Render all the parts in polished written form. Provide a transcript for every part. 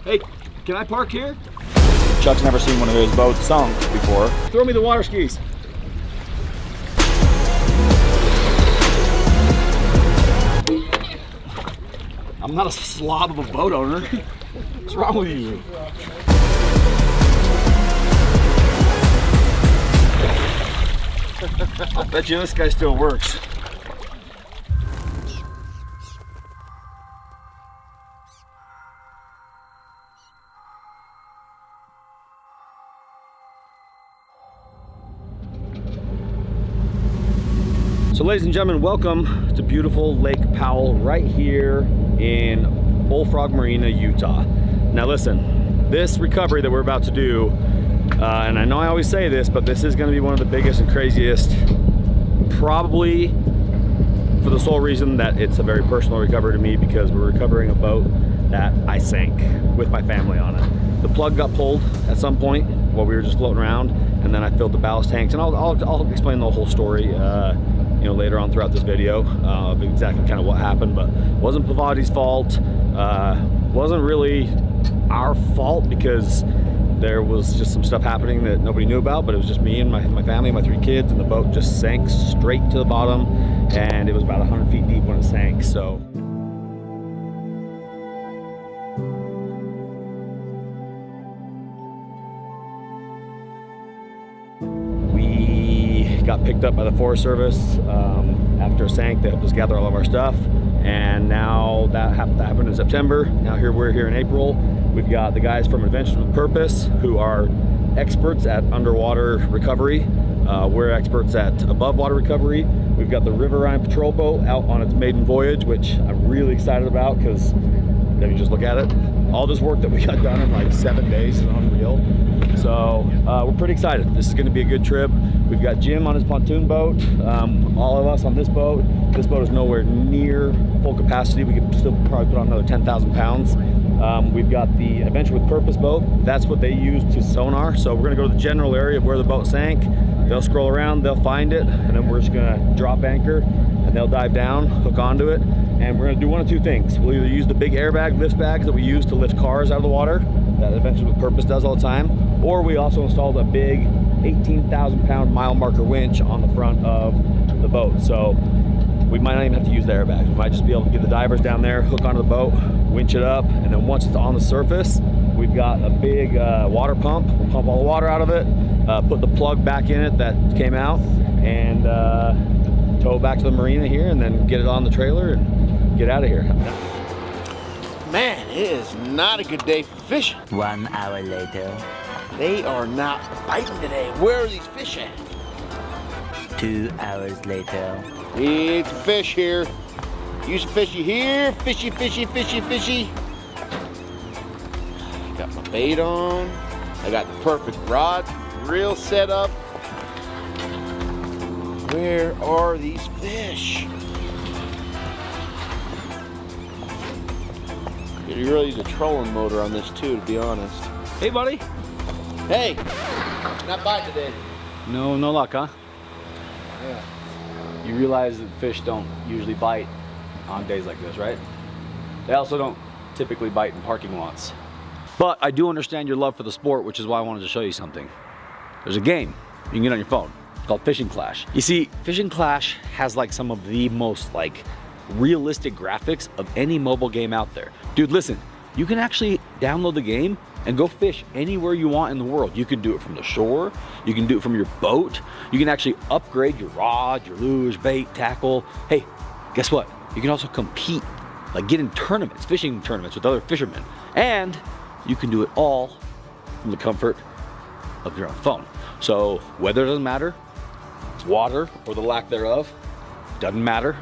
Hey, can I park here? Chuck's never seen one of his boats sunk before. Throw me the water skis. I'm not a slob of a boat owner. What's wrong with you? I bet you this guy still works. So ladies and gentlemen, welcome to beautiful Lake Powell right here in Bullfrog Marina, Utah. Now listen, this recovery that we're about to do, and I know I always say this, but this is going to be one of the biggest and craziest, probably for the sole reason that it's a very personal recovery to me, because we're recovering a boat that I sank with my family on it. The plug got pulled at some point while we were just floating around, and then I filled the ballast tanks, and I'll explain the whole story you know, later on throughout this video of exactly kind of what happened. But it wasn't Pavati's fault, wasn't really our fault, because there was just some stuff happening that nobody knew about, but it was just me and my family, my 3 kids, and the boat just sank straight to the bottom, and it was about 100 feet deep when it sank. So got picked up by the Forest Service after it sank. They helped us gather all of our stuff, and now that happened in September. Now we're here in April. We've got the guys from Adventures with Purpose, who are experts at underwater recovery. We're experts at above water recovery. We've got the Riverine Patrol boat out on its maiden voyage, which I'm really excited about, because if you just look at it, all this work that we got done in like 7 days is unreal. So we're pretty excited. This is going to be a good trip. We've got Jim on his pontoon boat, all of us on this boat. This boat is nowhere near full capacity. We could still probably put on another 10,000 pounds. We've got the Adventure with Purpose boat. That's what they use to sonar. So we're going to go to the general area of where the boat sank. They'll scroll around, they'll find it, and then we're just going to drop anchor, and they'll dive down, hook onto it, and we're going to do one of 2 things. We'll either use the big airbag lift bags that we use to lift cars out of the water, that Adventure with Purpose does all the time, or we also installed a big 18,000 pound mile marker winch on the front of the boat. So we might not even have to use the airbags. We might just be able to get the divers down there, hook onto the boat, winch it up, and then once it's on the surface, we've got a big water pump. We'll pump all the water out of it, put the plug back in it that came out, and tow it back to the marina here, and then get it on the trailer and get out of here. Man, it is not a good day for fishing. 1 hour later. They are not biting today. Where are these fish at? 2 hours later. It's a fish here. Use a fishy here. Fishy, fishy, fishy, fishy. Got my bait on. I got the perfect rod reel set up. Where are these fish? You really need a trolling motor on this too, to be honest. Hey, buddy. Hey, not biting today. No luck, huh? Yeah. You realize that fish don't usually bite on days like this, right? They also don't typically bite in parking lots. But I do understand your love for the sport, which is why I wanted to show you something. There's a game you can get on your phone. It's called Fishing Clash. You see, Fishing Clash has like some of the most like realistic graphics of any mobile game out there. Dude, listen, you can actually download the game and go fish anywhere you want in the world. You can do it from the shore, you can do it from your boat, you can actually upgrade your rod, your lures, bait, tackle. Hey, guess what? You can also compete, like get in tournaments, fishing tournaments with other fishermen. And you can do it all from the comfort of your own phone. So weather doesn't matter, water or the lack thereof doesn't matter.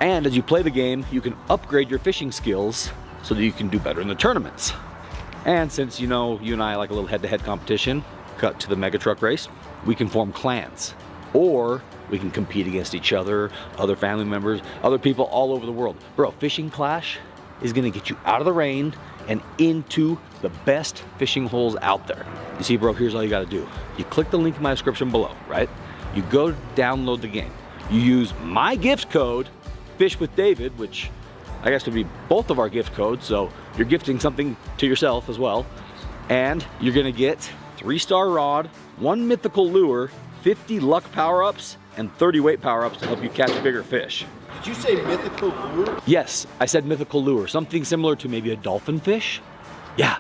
And as you play the game, you can upgrade your fishing skills so that you can do better in the tournaments. And since you know you and I like a little head-to-head competition, cut to the mega truck race, we can form clans, or we can compete against each other, other family members, other people all over the world. Bro, Fishing Clash is gonna get you out of the rain and into the best fishing holes out there. You see, bro, here's all you gotta do. You click the link in my description below, right? You go download the game. You use my gift code, Fish with David, which I guess, to be both of our gift codes. So you're gifting something to yourself as well. And you're gonna get 3-star rod, 1 mythical lure, 50 luck power-ups, and 30 weight power-ups to help you catch bigger fish. Did you say mythical lure? Yes, I said mythical lure, something similar to maybe a dolphin fish. Yeah.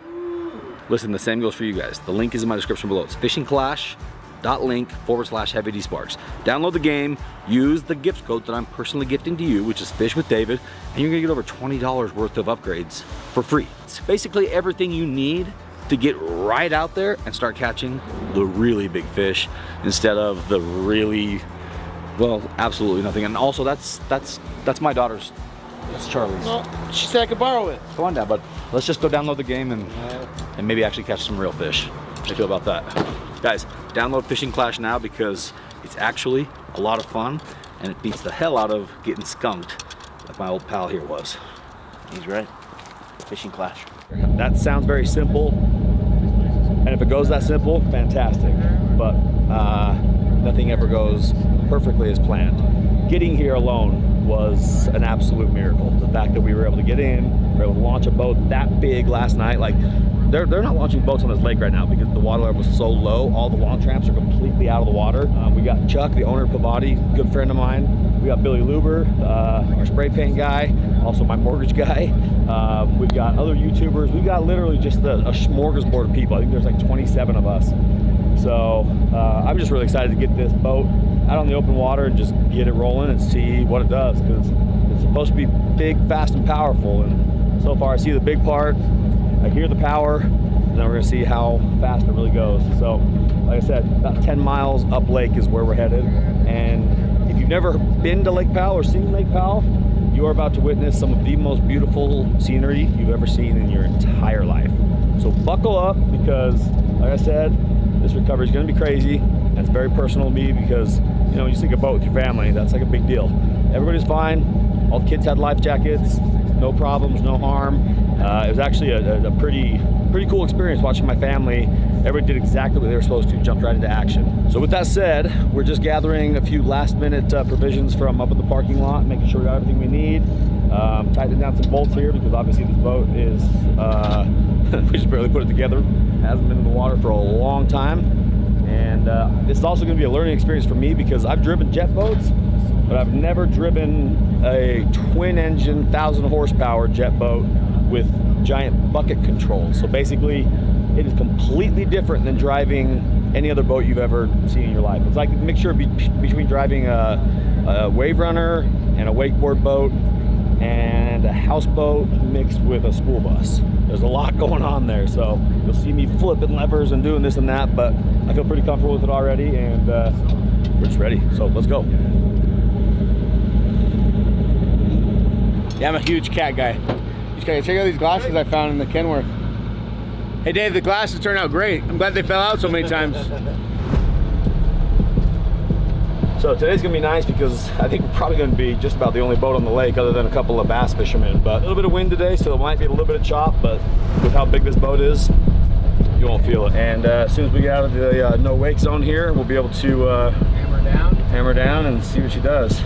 Listen, the same goes for you guys. The link is in my description below. It's fishingclash.link/heavy-d-sparks. Download the game, use the gift code that I'm personally gifting to you, which is Fish with David, and you're gonna get over $20 worth of upgrades for free. It's basically everything you need to get right out there and start catching the really big fish instead of the really, well, absolutely nothing. And also that's my daughter's, that's Charlie's. Well, she said I could borrow it. Come on down, bud. Let's just go download the game and maybe actually catch some real fish. How do you feel about that? Guys, download Fishing Clash now because it's actually a lot of fun and it beats the hell out of getting skunked like my old pal here was. He's right. Fishing Clash. That sounds very simple, and if it goes that simple, fantastic, but nothing ever goes perfectly as planned. Getting here alone was an absolute miracle. The fact that we were able to get in, we were able to launch a boat that big last night. Like, they're not launching boats on this lake right now because the water level was so low. All the launch ramps are completely out of the water. We got Chuck, the owner of Pavati, good friend of mine. We got Billy Luber, our spray paint guy, also my mortgage guy. We've got other YouTubers. We've got literally just a smorgasbord of people. I think there's like 27 of us. So I'm just really excited to get this boat out on the open water and just get it rolling and see what it does, because it's supposed to be big, fast, and powerful. And so far I see the big part, I hear the power, and then we're gonna see how fast it really goes. So like I said, about 10 miles up lake is where we're headed. And if you've never been to Lake Powell or seen Lake Powell, you are about to witness some of the most beautiful scenery you've ever seen in your entire life. So buckle up, because like I said, this recovery is gonna be crazy. And it's very personal to me because, you know, when you sink a boat with your family, that's like a big deal. Everybody's fine. All the kids had life jackets, no problems, no harm. It was actually a pretty cool experience watching my family. Everybody did exactly what they were supposed to, jumped right into action. So with that said, we're just gathering a few last minute provisions from up at the parking lot, making sure we got everything we need. Tightening down some bolts here because obviously this boat is, we just barely put it together. Hasn't been in the water for a long time. And it's also gonna be a learning experience for me because I've driven jet boats, but I've never driven a twin engine, 1,000 horsepower jet boat with giant bucket controls. So basically, it is completely different than driving any other boat you've ever seen in your life. It's like a mixture between driving a wave runner and a wakeboard boat and a houseboat mixed with a school bus. There's a lot going on there, so you'll see me flipping levers and doing this and that, but I feel pretty comfortable with it already, and we're just ready, so let's go. Yeah, I'm a huge cat guy. Check out these glasses I found in the Kenworth. Hey Dave, the glasses turned out great. I'm glad they fell out so many times. So today's gonna be nice because I think we're probably gonna be just about the only boat on the lake other than a couple of bass fishermen. But a little bit of wind today, so there might be a little bit of chop, but with how big this boat is, you won't feel it. And as soon as we get out of the no wake zone here, we'll be able to hammer down and see what she does.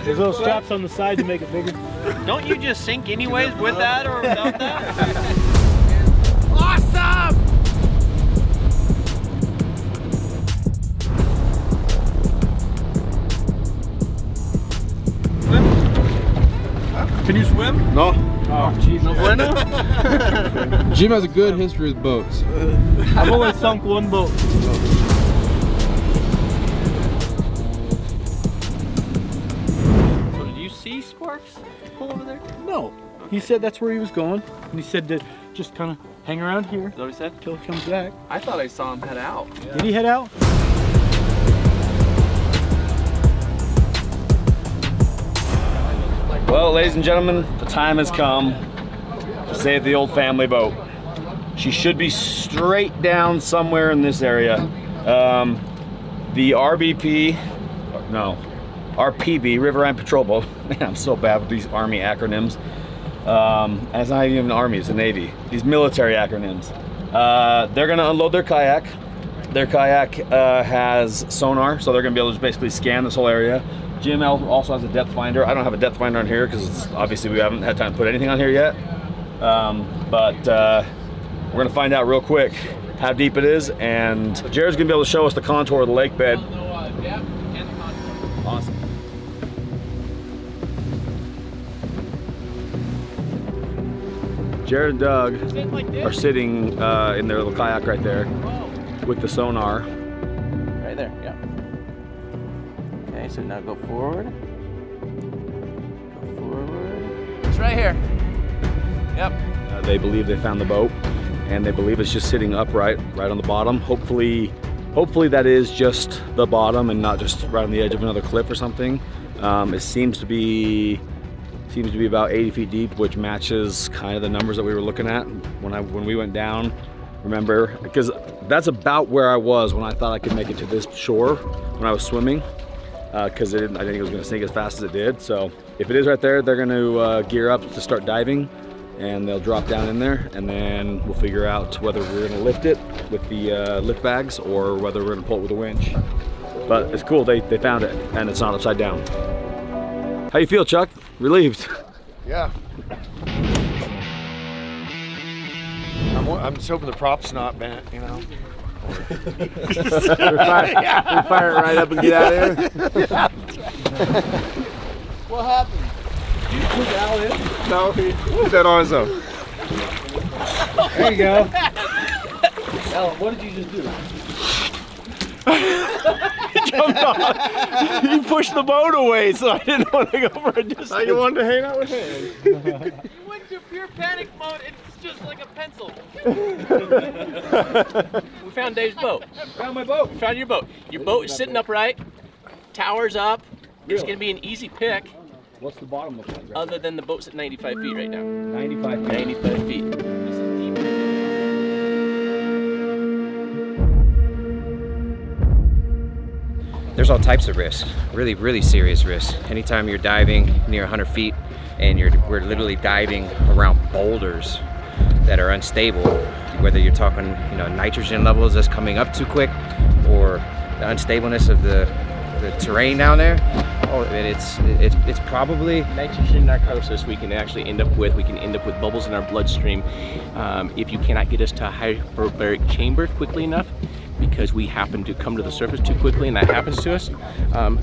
There's little straps on the side to make it bigger. Don't you just sink anyways with that or without that? Awesome! Can you swim? No. Oh, jeez. No bueno? Jim has a good history with boats. I've always sunk one boat. So did you see Sparks pull over there? No. He said that's where he was going. And he said to just kind of hang around here Is that what he said? until he comes back. I thought I saw him head out. Did he head out? Well, ladies and gentlemen, the time has come to save the old family boat. She should be straight down somewhere in this area. The RPB, Riverine Patrol Boat. Man, I'm so bad with these Army acronyms. And it's not even Army, it's the Navy. These military acronyms. They're gonna unload their kayak. Their kayak has sonar, so they're gonna be able to just basically scan this whole area. GML also has a depth finder. I don't have a depth finder on here because obviously we haven't had time to put anything on here yet. But we're gonna find out real quick how deep it is, and Jared's gonna be able to show us the contour of the lake bed. Awesome. Jared and Doug are sitting in their little kayak right there with the sonar. Right there, yeah. Okay, so now go forward. Go forward. It's right here. Yep. They believe they found the boat, and they believe it's just sitting upright, right on the bottom. Hopefully that is just the bottom and not just right on the edge of another cliff or something. It seems to be about 80 feet deep, which matches kind of the numbers that we were looking at when we went down. Remember, because that's about where I was when I thought I could make it to this shore when I was swimming, because I didn't think it was going to sink as fast as it did. So if it is right there, they're going to gear up to start diving, and they'll drop down in there, and then we'll figure out whether we're going to lift it with the lift bags or whether we're going to pull it with a winch. But it's cool, they found it, and it's not upside down. How you feel, Chuck? Relieved? Yeah. I'm just hoping the prop's not bent, you know. we fire it right up and get out of here. What happened? You put Al in? No, he's dead on his own. There you go. Alan, what did you just do? Jumped on. You pushed the boat away, so I didn't want to go for a distance. Now you wanted to hang out with him. You went to pure panic mode. It's just like a pencil. We found Dave's boat. Found my boat. We found your boat. Your boat is sitting upright, towers up. It's going to be an easy pick, What's the bottom look like? other than the boat's at 95 feet right now. 95 feet. 95 feet. This is deep. There's all types of risks, really serious risks. Anytime you're diving near 100 feet and we're literally diving around boulders that are unstable, whether you're talking, nitrogen levels that's coming up too quick, or the unstableness of the terrain down there. Oh, it's probably Nitrogen narcosis we can actually end up with. We can end up with bubbles in our bloodstream if you cannot get us to a hyperbaric chamber quickly enough, because we happen to come to the surface too quickly and that happens to us,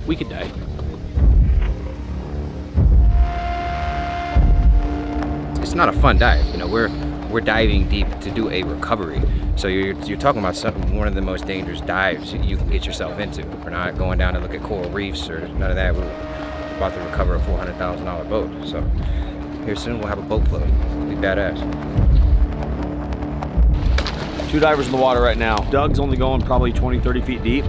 we could die. it's not a fun dive. We're diving deep to do a recovery. So you're talking about one of the most dangerous dives you can get yourself into. We're not going down to look at coral reefs or none of that. We're about to recover a $400,000 boat. So here soon we'll have a boat float. It'll be badass. 2 divers in the water right now. Doug's only going probably 20-30 feet deep,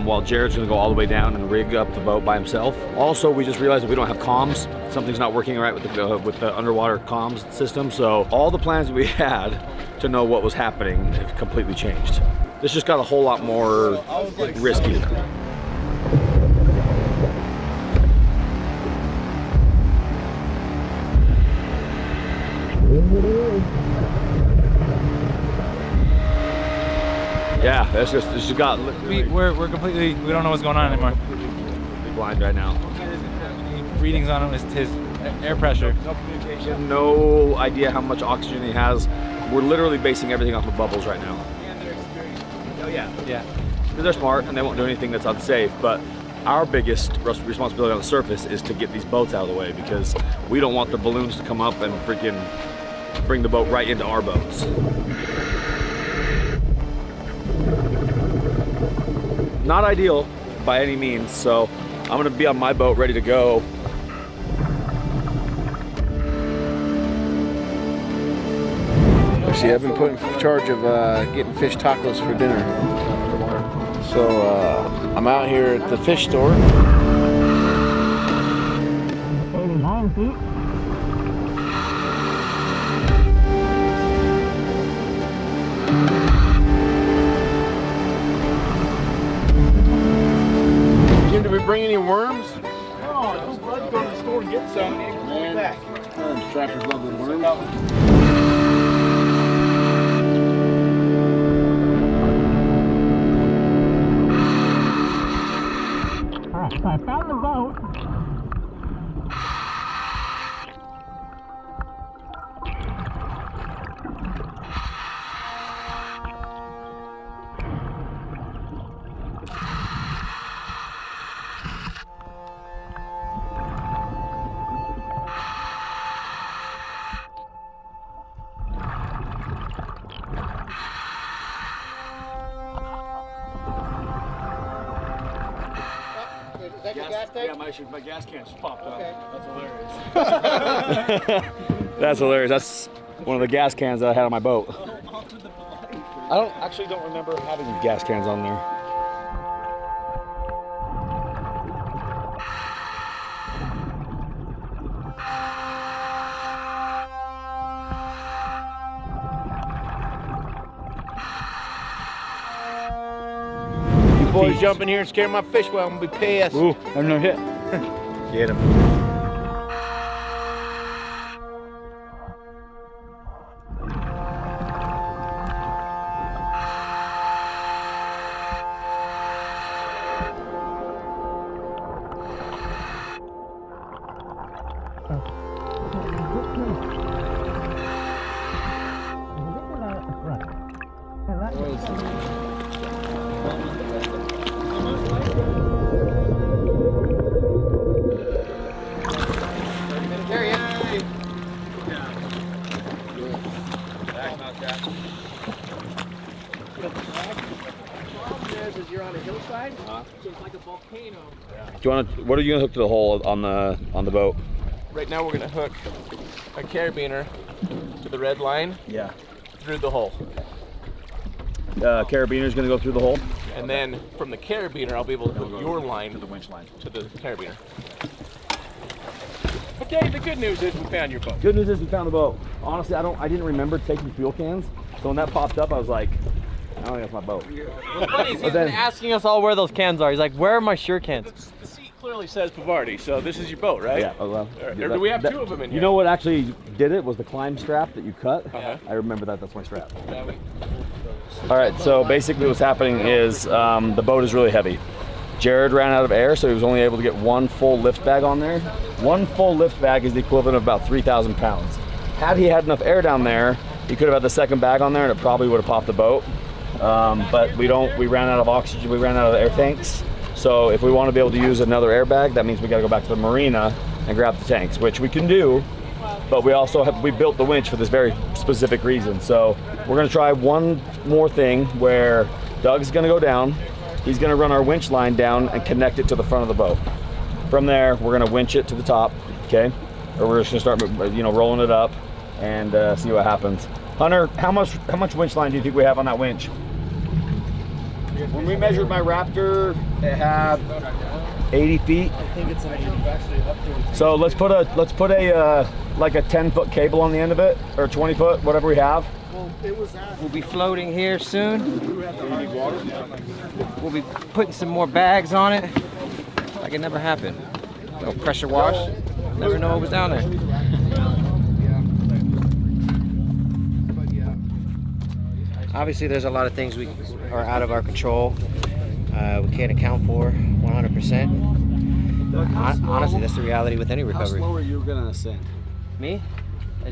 while Jared's gonna go all the way down and rig up the boat by himself. Also, we just realized that we don't have comms. Something's not working right with the underwater comms system, so all the plans we had to know what was happening have completely changed. This just got a whole lot more risky. Yeah, it's just got. We're completely, we don't know what's going on anymore. Completely blind right now. Readings on him is his air pressure. No communication, no idea how much oxygen he has. We're literally basing everything off of bubbles right now. And their experience. Oh yeah. Yeah. Because they're smart and they won't do anything that's unsafe, but our biggest responsibility on the surface is to get these boats out of the way, because we don't want the balloons to come up and freaking bring the boat right into our boats. Not ideal by any means, so I'm gonna be on my boat ready to go. See, I've been put in charge of getting fish tacos for dinner. So I'm out here at the fish store. Jim, did we bring any worms? No, I was glad to go to the store and get some. And back. Trappers love the worms. I found the boat. Is that your gas tank? Yeah, my gas can just popped up. That's hilarious. That's hilarious. That's one of the gas cans that I had on my boat. I actually don't remember having gas cans on there. You boys jump in here and scare my fish well, I'm gonna be pissed. Ooh, I've no hit. Get him. You're on a hillside, so it's like a volcano. Do you want to? What are you gonna hook to the hole on the boat? Right now we're gonna hook a carabiner to the red line. Yeah. Through the hole. Carabiner's gonna go through the hole. And then from the carabiner, I'll be able to hook your line to the winch line to the carabiner. But Dave, the good news is we found your boat. Good news is we found the boat. Honestly, I didn't remember taking fuel cans, so when that popped up, I was like, I don't think that's my boat. What's funny is he's been asking us all where those cans are. He's like, where are my sure cans? The seat clearly says Pavati, so this is your boat, right? Yeah. Oh, well, Or do we have two of them in here? You know what actually did it was the climb strap that you cut. Uh-huh. I remember that. That's my strap. All right. So basically, what's happening is the boat is really heavy. Jared ran out of air, so he was only able to get one full lift bag on there. One full lift bag is the equivalent of about 3,000 pounds. Had he had enough air down there, he could have had the second bag on there, and it probably would have popped the boat. But we ran out of oxygen, we ran out of air tanks. So if we want to be able to use another airbag, that means we got to go back to the marina and grab the tanks, which we can do. But we built the winch for this very specific reason. So we're going to try one more thing where Doug's going to go down. He's going to run our winch line down and connect it to the front of the boat. From there, we're going to winch it to the top, okay? Or we're just going to start, rolling it up and see what happens. Hunter, how much winch line do you think we have on that winch? When we measured my Raptor, it had 80 feet. I think it's actually up to. So let's put a like a 10-foot cable on the end of it, or 20-foot, whatever we have. Well, it was at. We'll be floating here soon. We'll be putting some more bags on it. Like it never happened. No pressure wash. Never know what was down there. Obviously, there's a lot of things we are out of our control. We can't account for 100%. Honestly, that's the reality with any recovery. How slow are you gonna ascend? Me?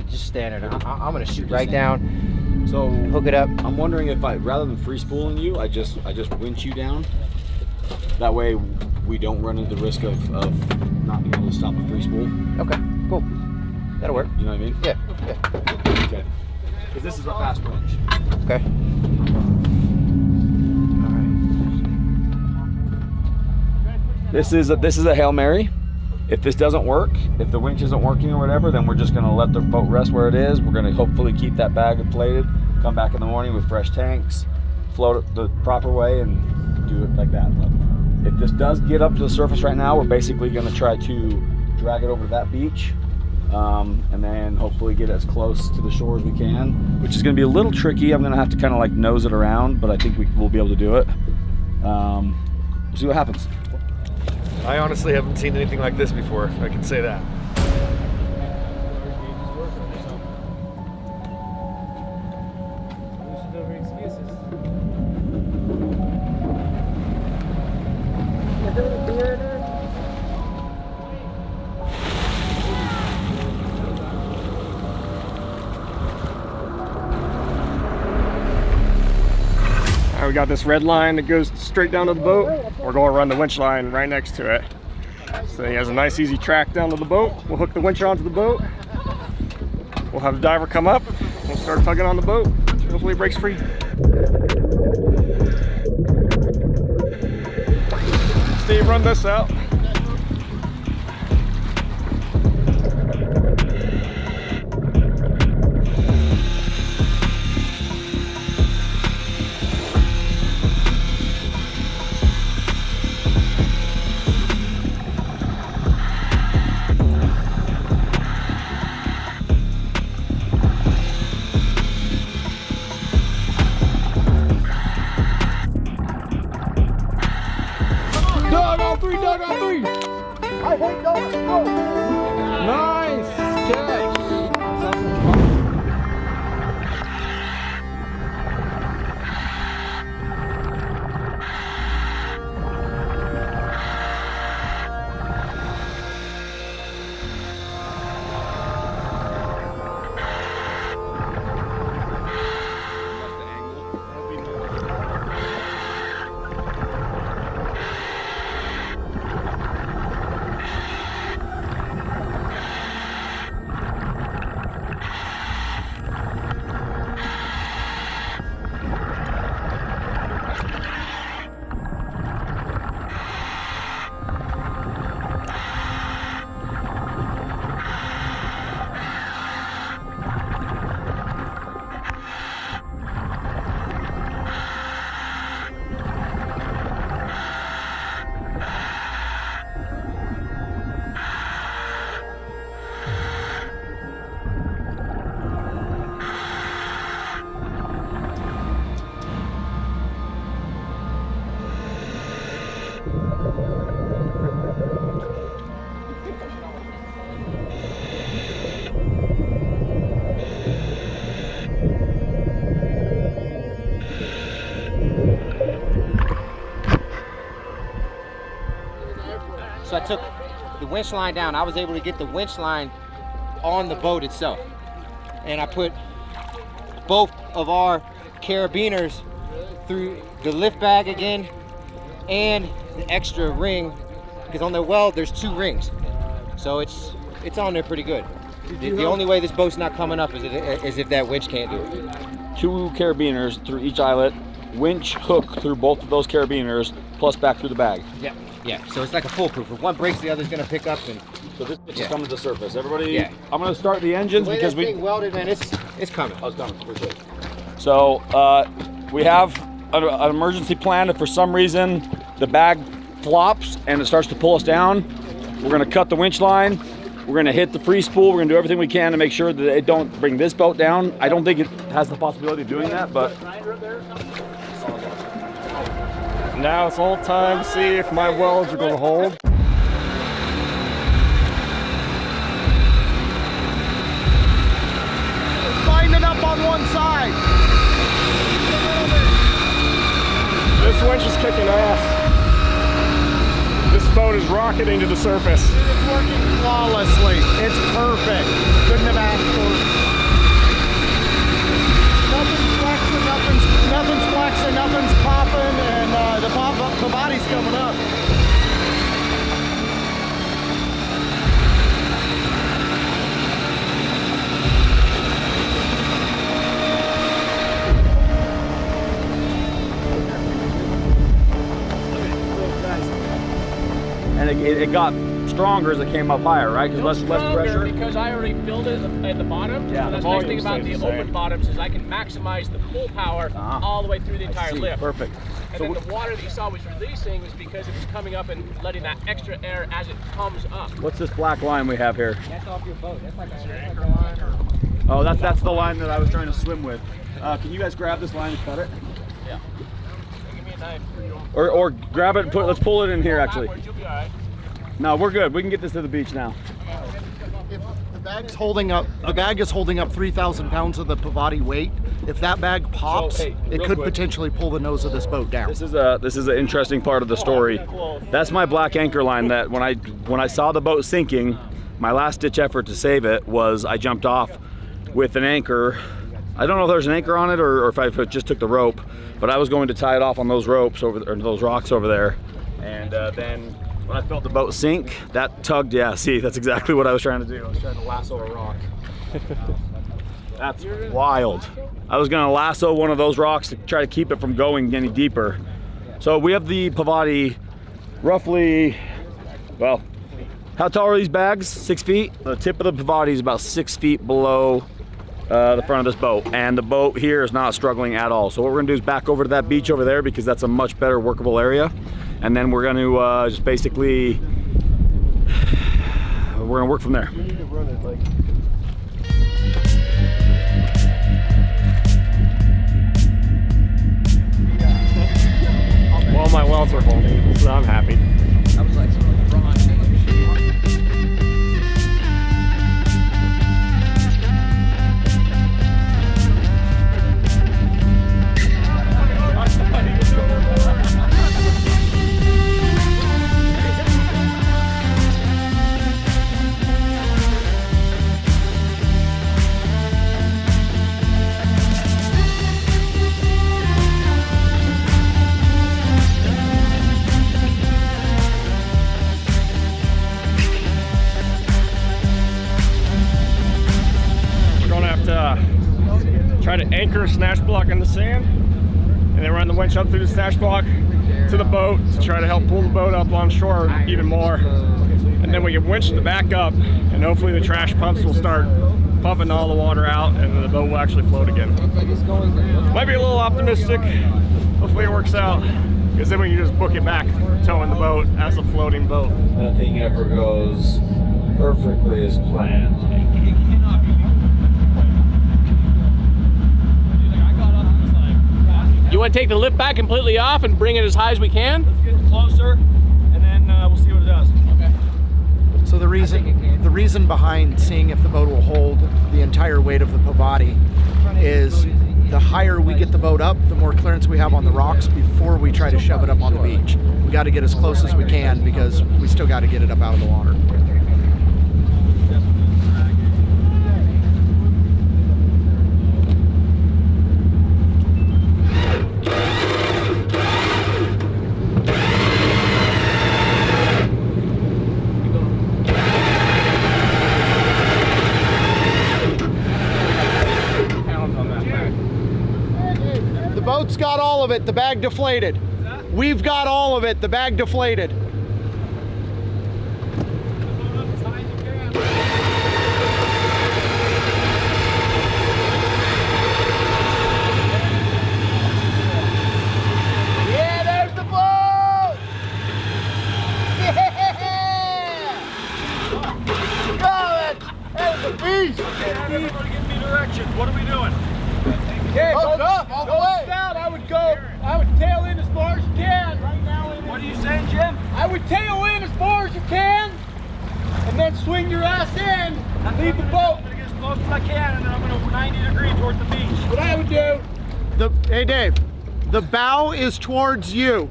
Just standard. I'm gonna shoot right down. So hook it up. I'm wondering if rather than free spooling you, I just winch you down. That way we don't run into the risk of not being able to stop a free spool. Okay, cool. That'll work. You know what I mean? Yeah. Okay. Because this is a fast winch. Okay. This is a Hail Mary. If this doesn't work, if the winch isn't working or whatever, then we're just gonna let the boat rest where it is. We're gonna hopefully keep that bag inflated, come back in the morning with fresh tanks, float it the proper way and do it like that. But if this does get up to the surface right now, we're basically gonna try to drag it over to that beach and then hopefully get as close to the shore as we can, which is gonna be a little tricky. I'm gonna have to kind of like nose it around, but I think we'll be able to do it. We'll see what happens. I honestly haven't seen anything like this before, I can say that. got this red line that goes straight down to the boat. We're going to run the winch line right next to it. So he has a nice easy track down to the boat. We'll hook the winch onto the boat. We'll have the diver come up. We'll start tugging on the boat. Hopefully it breaks free. Steve, run this out. Dug on three. I hate donuts. Go. Nice catch. So I took the winch line down. I was able to get the winch line on the boat itself. And I put both of our carabiners through the lift bag again and the extra ring, because on the weld there's 2 rings. So it's on there pretty good. The only way this boat's not coming up is if that winch can't do it. 2 carabiners through each eyelet, winch hook through both of those carabiners, plus back through the bag. Yeah, so it's like a foolproof. If one breaks, the other's gonna pick up. And so this is coming to the surface. Everybody, I'm gonna start the engines because we thing welded, man. It's coming. Oh, it's coming for sure. So we have an emergency plan. If for some reason the bag flops and it starts to pull us down, we're gonna cut the winch line. We're gonna hit the free spool. We're gonna do everything we can to make sure that it don't bring this boat down. I don't think it has the possibility of doing that, but. Now it's all time to see if my welds are going to hold. Lining up on one side. This winch is kicking ass. This boat is rocketing to the surface. It's working flawlessly. It's perfect. Couldn't have asked for. Nothing's flexing, nothing's popping, and the Pavati's coming up. And it got stronger as it came up higher, right? Because less pressure. Because I already filled it at the bottom. Yeah, that's the nice thing about the open bottoms is I can maximize the pull power all the way through the entire lift. Perfect. And then the water that you saw was releasing was because it was coming up and letting that extra air as it comes up. What's this black line we have here? That's off your boat. That's like a line. Oh, that's the line that I was trying to swim with. Can you guys grab this line and cut it? Yeah. Give me a knife. Or grab it and let's pull it in here actually. You'll be all right. No, we're good. We can get this to the beach now. If the bag's holding up, the bag is holding up 3,000 pounds of the Pavati weight. If that bag pops, it could potentially pull the nose of this boat down. This is an interesting part of the story. That's my black anchor line that when I saw the boat sinking, my last ditch effort to save it was I jumped off with an anchor I don't know if there's an anchor on it or if I just took the rope, but I was going to tie it off on those ropes or those rocks over there. And then when I felt the boat sink, that tugged. Yeah, see, that's exactly what I was trying to do. I was trying to lasso a rock. That's wild. I was gonna lasso one of those rocks to try to keep it from going any deeper. So we have the Pavati roughly, well, how tall are these bags? 6 feet? The tip of the Pavati is about 6 feet below the front of this boat, and the boat here is not struggling at all. So what we're gonna do is back over to that beach over there because that's a much better workable area, and then we're gonna just basically, we're gonna work from there. Well, my welds are holding, so I'm happy. I was like, try to anchor a snatch block in the sand and then run the winch up through the snatch block to the boat to try to help pull the boat up on shore even more. And then we can winch the back up and hopefully the trash pumps will start pumping all the water out and then the boat will actually float again. Might be a little optimistic. Hopefully it works out because then we can just book it back, towing the boat as a floating boat. Nothing ever goes perfectly as planned. You want to take the lift back completely off and bring it as high as we can? Let's get it closer, and then we'll see what it does. Okay. So the reason behind seeing if the boat will hold the entire weight of the Pavati is the higher we get the boat up, the more clearance we have on the rocks before we try to shove it up on the beach. We got to get as close as we can because we still got to get it up out of the water. The boat's got all of it, the bag deflated. We've got all of it, the bag deflated. Yeah, there's the boat! Yeah! That is a beast! Okay, everybody give me directions. What are we doing? Okay, Boat's up, all the way. Down, I would tail in as far as you can. What are you saying, Jim? I would tail in as far as you can, and then swing your ass in and leave the boat. I'm gonna get as close as I can, and then I'm gonna 90 degree towards the beach. What I would do. Hey Dave, the bow is towards you.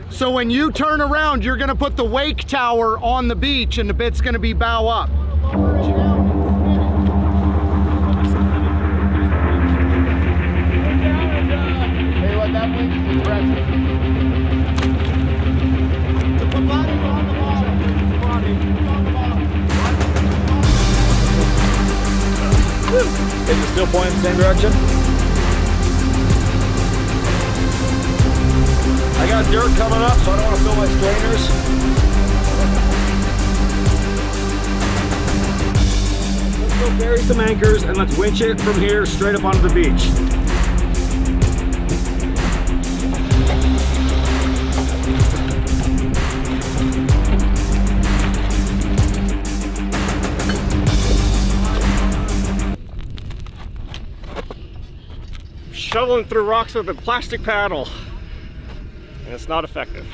So when you turn around, you're gonna put the wake tower on the beach and the bit's gonna be bow up. Hey, what that means is direction. The Pavati's on the bottom. Is it still pointing the same direction? I got dirt coming up, so I don't want to fill my strainers. Let's go bury some anchors and let's winch it from here straight up onto the beach. Shoveling through rocks with a plastic paddle, and it's not effective.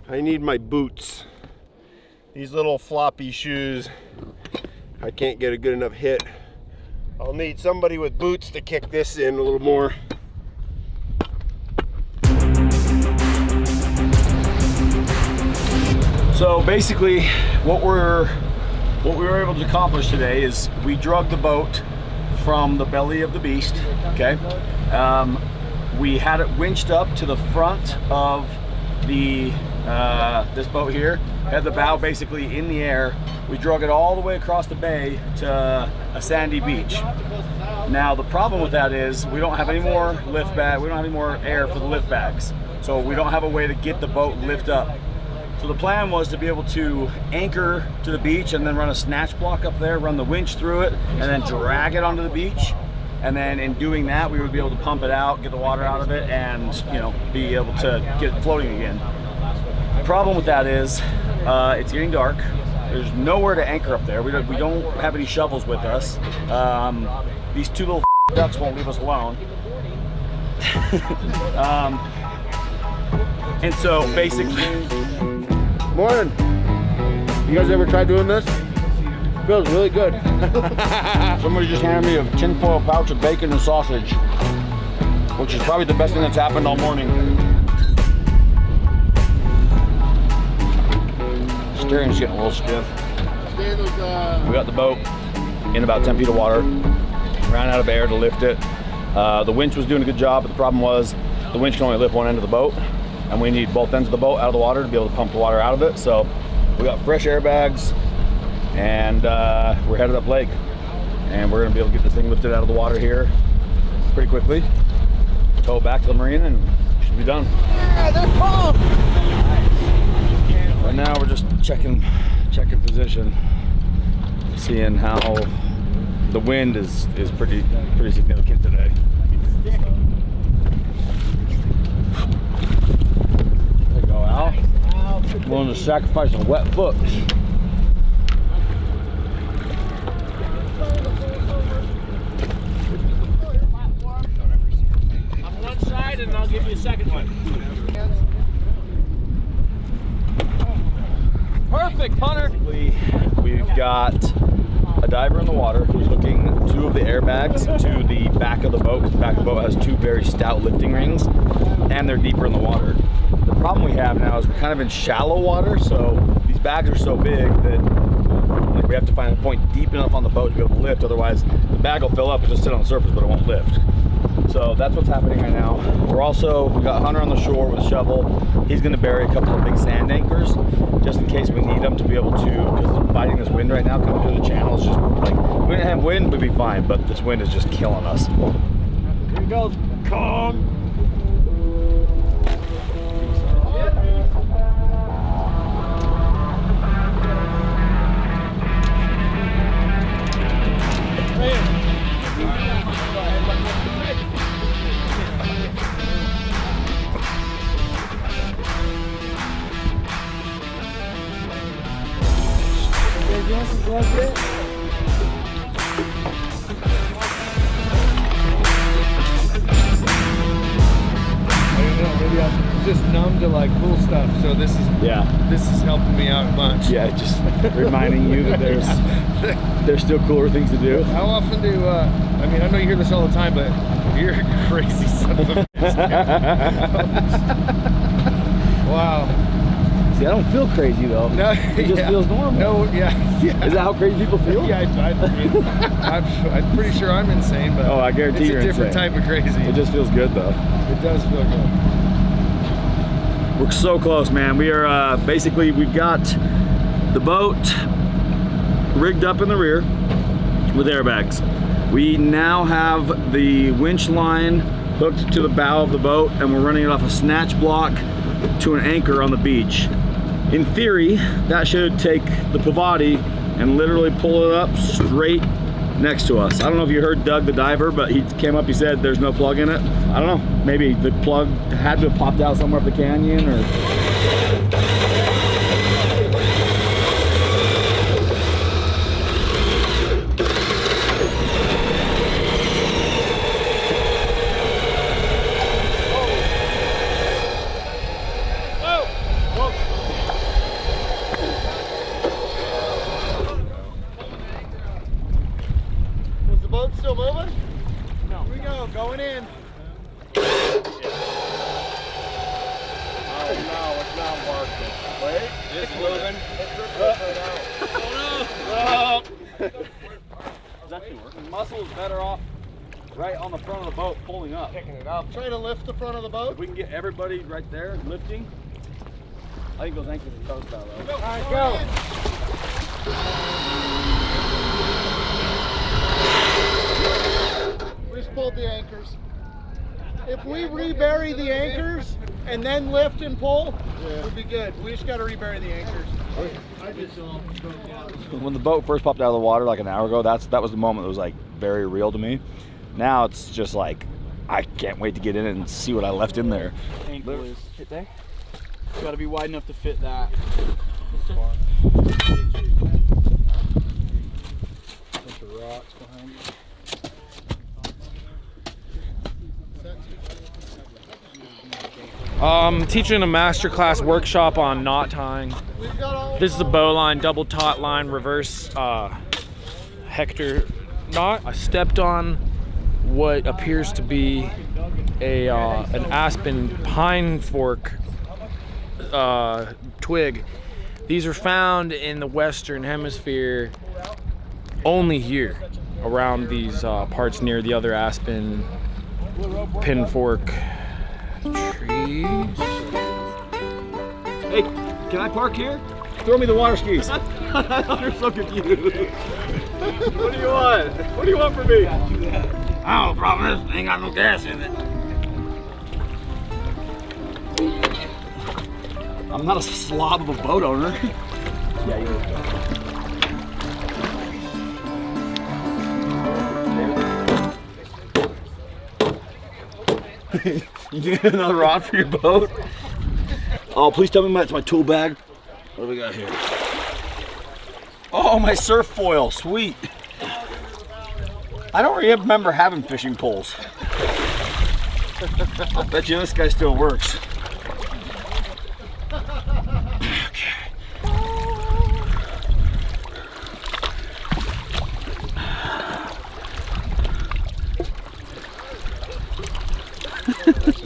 I need my boots. These little floppy shoes, I can't get a good enough hit. I'll need somebody with boots to kick this in a little more. So basically, what we were able to accomplish today is we drug the boat from the belly of the beast. Okay, we had it winched up to the front of the this boat here. Had the bow basically in the air. We drug it all the way across the bay to a sandy beach. Now the problem with that is we don't have any more lift bag. We don't have any more air for the lift bags, so we don't have a way to get the boat lift up. So the plan was to be able to anchor to the beach and then run a snatch block up there, run the winch through it, and then drag it onto the beach. And then in doing that, we would be able to pump it out, get the water out of it, and be able to get it floating again. The problem with that is it's getting dark. There's nowhere to anchor up there. We don't have any shovels with us. These two little ducks won't leave us alone. And so basically, Morning. You guys ever tried doing this? Feels really good. somebody just handed me a tinfoil pouch of bacon and sausage, which is probably the best thing that's happened all morning. Steering's getting a little stiff. We got the boat in about 10 feet of water. Ran out of air to lift it. The winch was doing a good job, but the problem was the winch can only lift one end of the boat, and we need both ends of the boat out of the water to be able to pump the water out of it. So we got fresh airbags, and we're headed up lake, and we're gonna be able to get this thing lifted out of the water here pretty quickly, tow it back to the marina, and should be done. Yeah, they're pumped. Right now we're just checking position, seeing how the wind is pretty significant today. There you go, Al. Willing to sacrifice a wet foot. On one side, and I'll give you a second one. Perfect, Hunter. We've got a diver in the water who's hooking two of the airbags to the back of the boat. The back of the boat has two very stout lifting rings, and they're deeper in the water. The problem we have now is we're kind of in shallow water, so these bags are so big that we have to find a point deep enough on the boat to be able to lift. Otherwise, the bag will fill up and just sit on the surface, but it won't lift. So that's what's happening right now. We got Hunter on the shore with a shovel. He's going to bury a couple of big sand anchors just in case we need them to be able to, because fighting this wind right now coming through the channel is just like, if we didn't have wind, we'd be fine, but this wind is just killing us. Here goes Kong. Maybe I'm just numb to like cool stuff, so this is helping me out a bunch. Yeah, just reminding you that there's still cooler things to do. How often do I mean, I know you hear this all the time, but you're a crazy son of a bitch. Wow. See, I don't feel crazy though. No, it just feels normal. No, yeah. Is that how crazy people feel? Yeah, I'm pretty sure I'm insane, but I guarantee it's you're a different insane. type of crazy. It just feels good though. It does feel good. We're so close, man. We are basically, we've got the boat rigged up in the rear with airbags. We now have the winch line hooked to the bow of the boat, and we're running it off a snatch block to an anchor on the beach. In theory, that should take the Pavati and literally pull it up straight next to us. I don't know if you heard Doug the diver, but he came up, he said there's no plug in it. I don't know, maybe the plug had to have popped out somewhere up the canyon or... Was the boat still moving? No. Here we go, going in. Oh no, it's not working. Wait, it's moving. Oh no! It's actually working. Muscle is better off right on the front of the boat, pulling up. Picking it up. Try to lift the front of the boat. If we can get everybody right there lifting, I think those ankles and toes down though. All right, go. We just pulled the anchors. If we rebury the anchors and then lift and pull, we'd be good. We just got to rebury the anchors. When the boat first popped out of the water like an hour ago, that was the moment that was like very real to me. Now it's just like I can't wait to get in and see what I left in there. Ankle is hit there. It's got to be wide enough to fit that. Bunch of rocks behind you. Teaching a masterclass workshop on knot tying. This is a bowline, double taut line, reverse Hector knot. I stepped on what appears to be an aspen pine fork twig. These are found in the Western Hemisphere only here, around these parts near the other aspen pin fork trees. Hey, can I park here? Throw me the water skis. You're so confused. What do you want? What do you want from me? I don't know, problem is, ain't got no gas in it. I'm not a slob of a boat owner. Yeah, you You need another rod for your boat? Oh, please tell me that's my tool bag. What do we got here? Oh, my surf foil, sweet. I don't remember having fishing poles. I bet you this guy still works.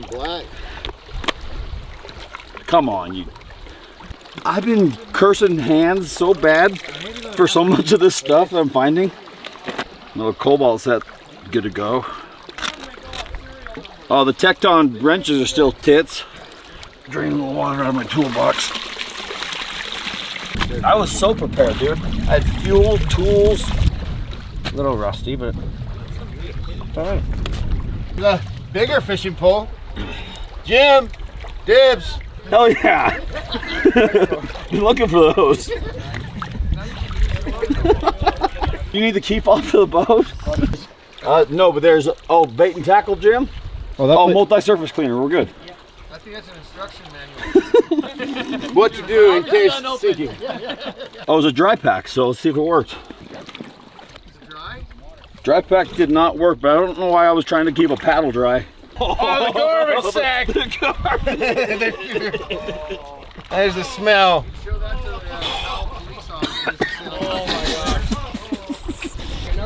Black. Come on, you. I've been cursing hands so bad for so much of this stuff that I'm finding. Little cobalt set, good to go. Oh, the Tecton wrenches are still tits. Drain a little water out of my toolbox. I was so prepared, dude. I had fuel, tools. A little rusty, but all right. The bigger fishing pole. Jim, dibs. Hell yeah. Been looking for those. You need the key fob for the boat? No, but there's, bait and tackle, Jim? Multi-surface cleaner, we're good. I think that's an instruction manual. What to do in case sinking. Oh, it was a dry pack, so let's see if it worked. Is it dry? Dry pack did not work, but I don't know why I was trying to keep a paddle dry. Oh, the garbage sack! The garbage. There's the smell.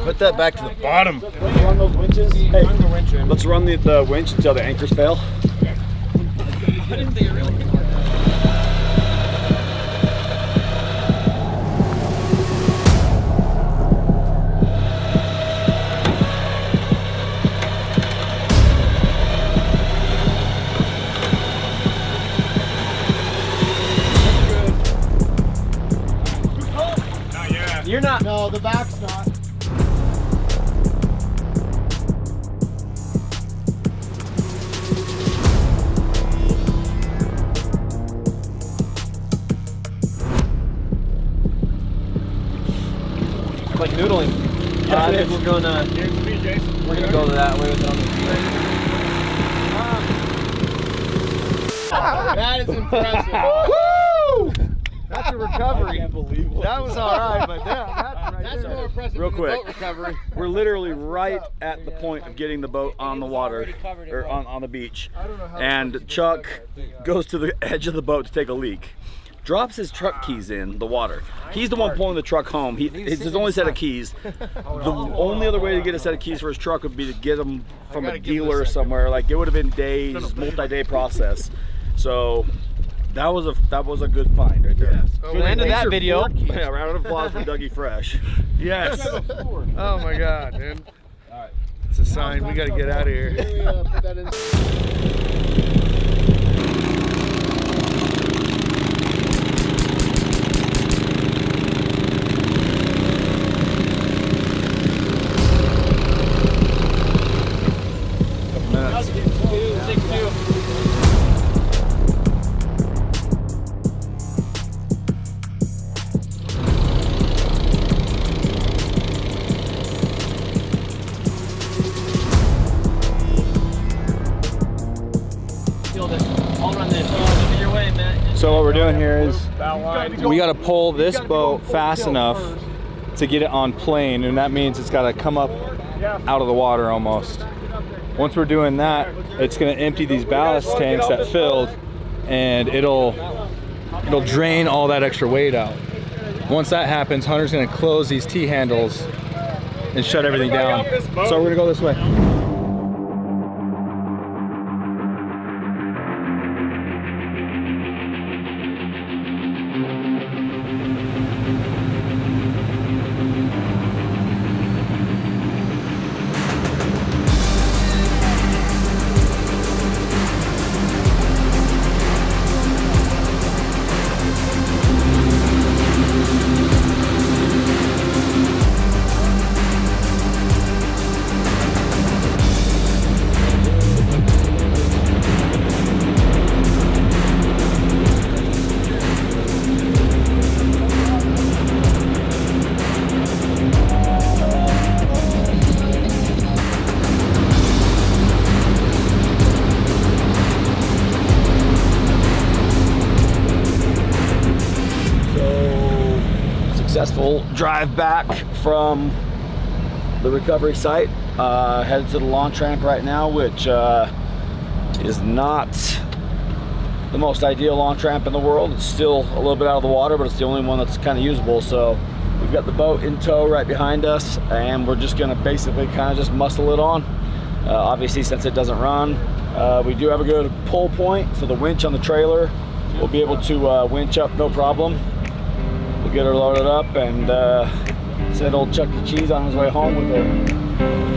Put that back to the bottom. Run those winches. Hey, let's run the winch until the anchors fail. You're not. No, the back's not. Like noodling. I think we're gonna go to that way with it on the That is impressive. Woo! That's a recovery. I can't believe it. That was all right, but that's more impressive Real than quick. the boat recovery. We're literally right at the point of getting the boat on the water, or on the beach. And Chuck goes to the edge of the boat to take a leak. Drops his truck keys in the water. He's the one pulling the truck home. It's his only set of keys. The only other way to get a set of keys for his truck would be to get them from a dealer somewhere. Like, it would have been days, multi-day process. So That was a good find right there. So the end of that video. Yeah, round of applause for Dougie Fresh. Yes. Oh my God, dude. All right. It's a sign. We got to get out of here. Put that in. So what we're doing here is we got to pull this boat fast enough to get it on plane, and that means it's got to come up out of the water almost. Once we're doing that, it's going to empty these ballast tanks that filled, and it'll drain all that extra weight out. Once that happens, Hunter's going to close these T-handles and shut everything down. So we're going to go this way. Successful drive back from the recovery site, headed to the launch ramp right now, which is not the most ideal launch ramp in the world. It's still a little bit out of the water, but it's the only one that's kind of usable. So we've got the boat in tow right behind us, and we're just gonna basically kind of just muscle it on. Obviously, since it doesn't run, we do have a good pull point, so the winch on the trailer will be able to winch up no problem. We'll get her loaded up and send old Chuck E. Cheese on his way home with her.